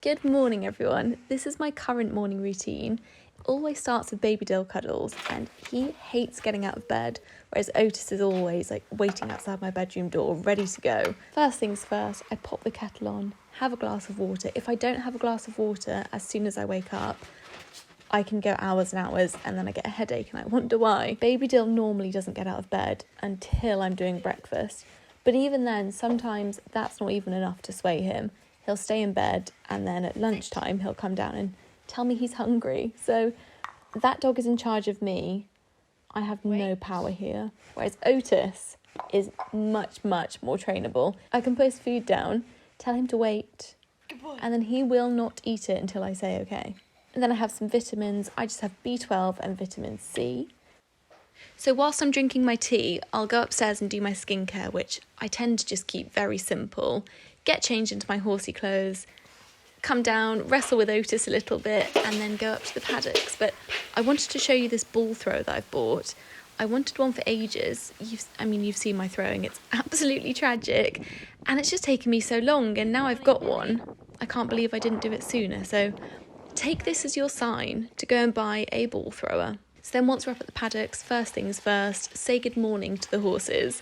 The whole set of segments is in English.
Good morning, everyone. This is my current morning routine. It always starts with baby Dill cuddles, and he hates getting out of bed, whereas Otis is always waiting outside my bedroom door, ready to go. First things first, I pop the kettle on, have a glass of water. If I don't have a glass of water as soon as I wake up, I can go hours and hours and then I get a headache and I wonder why. Baby Dill normally doesn't get out of bed until I'm doing breakfast, but even then, sometimes that's not even enough to sway him. He'll stay in bed and then at lunchtime he'll come down and tell me he's hungry. So that dog is in charge of me. I have no power here. Whereas Otis is much, much more trainable. I can put his food down, tell him to wait, and then he will not eat it until I say okay. And then I have some vitamins. I just have B12 and vitamin C. So whilst I'm drinking my tea, I'll go upstairs and do my skincare, which I tend to just keep very simple. Get changed into my horsey clothes, come down, wrestle with Otis a little bit, and then go up to the paddocks. But I wanted to show you this ball thrower that I've bought. I wanted one for ages. You've seen my throwing. It's absolutely tragic. And it's just taken me so long, and now I've got one. I can't believe I didn't do it sooner. So take this as your sign to go and buy a ball thrower. So then once we're up at the paddocks, first things first, say good morning to the horses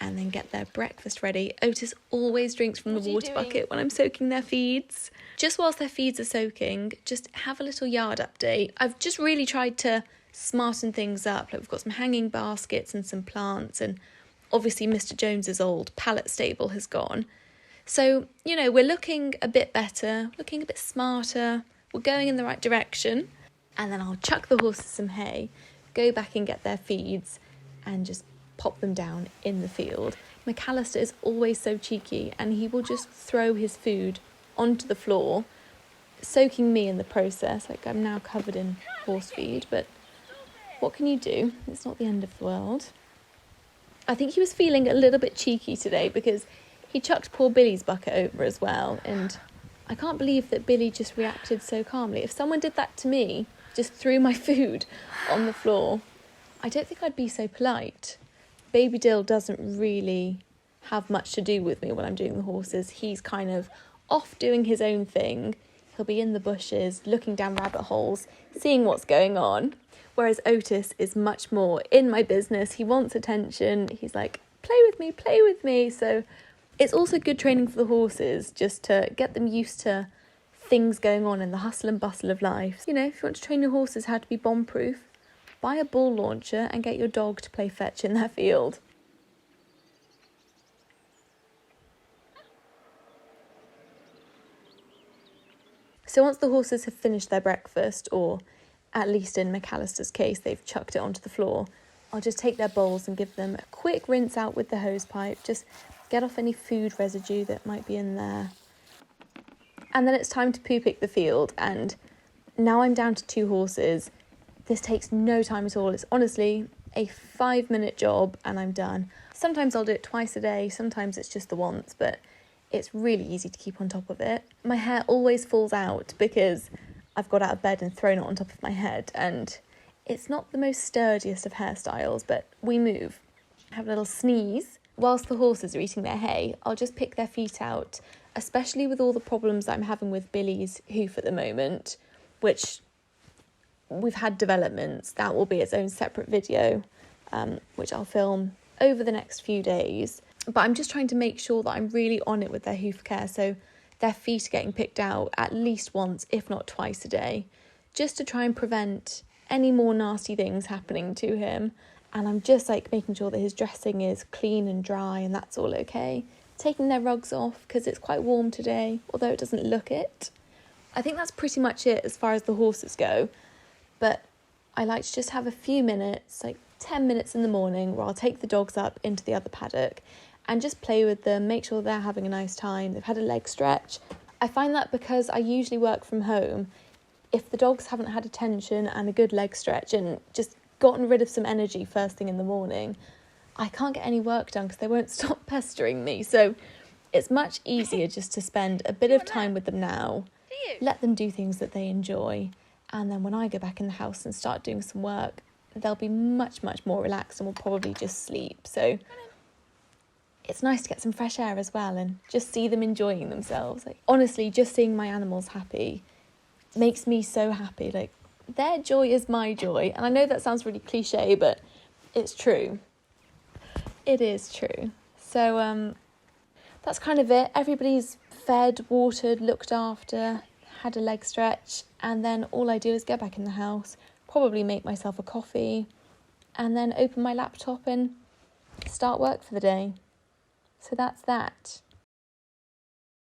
and then get their breakfast ready. Otis always drinks from the water bucket when I'm soaking their feeds. Just whilst their feeds are soaking, just have a little yard update. I've just really tried to smarten things up. We've got some hanging baskets and some plants, and obviously Mr. Jones's old pallet stable has gone. So, we're looking a bit better, looking a bit smarter. We're going in the right direction. And then I'll chuck the horses some hay, go back and get their feeds, and just pop them down in the field. McAlester is always so cheeky, and he will just throw his food onto the floor, soaking me in the process. I'm now covered in horse feed, but what can you do? It's not the end of the world. I think he was feeling a little bit cheeky today because he chucked poor Billy's bucket over as well, and I can't believe that Billy just reacted so calmly. If someone did that to me, just threw my food on the floor, I don't think I'd be so polite. Baby Dill doesn't really have much to do with me when I'm doing the horses. He's kind of off doing his own thing. He'll be in the bushes, looking down rabbit holes, seeing what's going on. Whereas Otis is much more in my business. He wants attention. He's like, play with me, play with me. So it's also good training for the horses, just to get them used to things going on in the hustle and bustle of life. If you want to train your horses how to be bomb-proof, buy a ball launcher and get your dog to play fetch in their field. So once the horses have finished their breakfast, or at least in McAllister's case, they've chucked it onto the floor, I'll just take their bowls and give them a quick rinse out with the hose pipe, just get off any food residue that might be in there. And then it's time to poo pick the field, and now I'm down to 2 horses. This takes no time at all. It's honestly a 5-minute job and I'm done. Sometimes I'll do it twice a day, sometimes it's just the once, but it's really easy to keep on top of it. My hair always falls out because I've got out of bed and thrown it on top of my head, and it's not the most sturdiest of hairstyles, but we move. Have a little sneeze. Whilst the horses are eating their hay, I'll just pick their feet out, especially with all the problems I'm having with Billy's hoof at the moment, which we've had developments. That will be its own separate video, which I'll film over the next few days. But I'm just trying to make sure that I'm really on it with their hoof care, so their feet are getting picked out at least once, if not twice a day, just to try and prevent any more nasty things happening to him. And I'm just making sure that his dressing is clean and dry and that's all okay. Taking their rugs off because it's quite warm today, although it doesn't look it. I think that's pretty much it as far as the horses go. But I like to just have a few minutes, 10 minutes in the morning, where I'll take the dogs up into the other paddock and just play with them, make sure they're having a nice time, they've had a leg stretch. I find that because I usually work from home, if the dogs haven't had attention and a good leg stretch and just gotten rid of some energy first thing in the morning, I can't get any work done because they won't stop pestering me. So it's much easier just to spend a bit of time with them now, let them do things that they enjoy, and then when I go back in the house and start doing some work, they'll be much, much more relaxed and will probably just sleep. So it's nice to get some fresh air as well and just see them enjoying themselves. Like, honestly, just seeing my animals happy makes me so happy. Like, their joy is my joy. And I know that sounds really cliche, but it's true. It is true. So that's kind of it. Everybody's fed, watered, looked after, had a leg stretch, and then all I do is get back in the house, probably make myself a coffee, and then open my laptop and start work for the day. So that's that.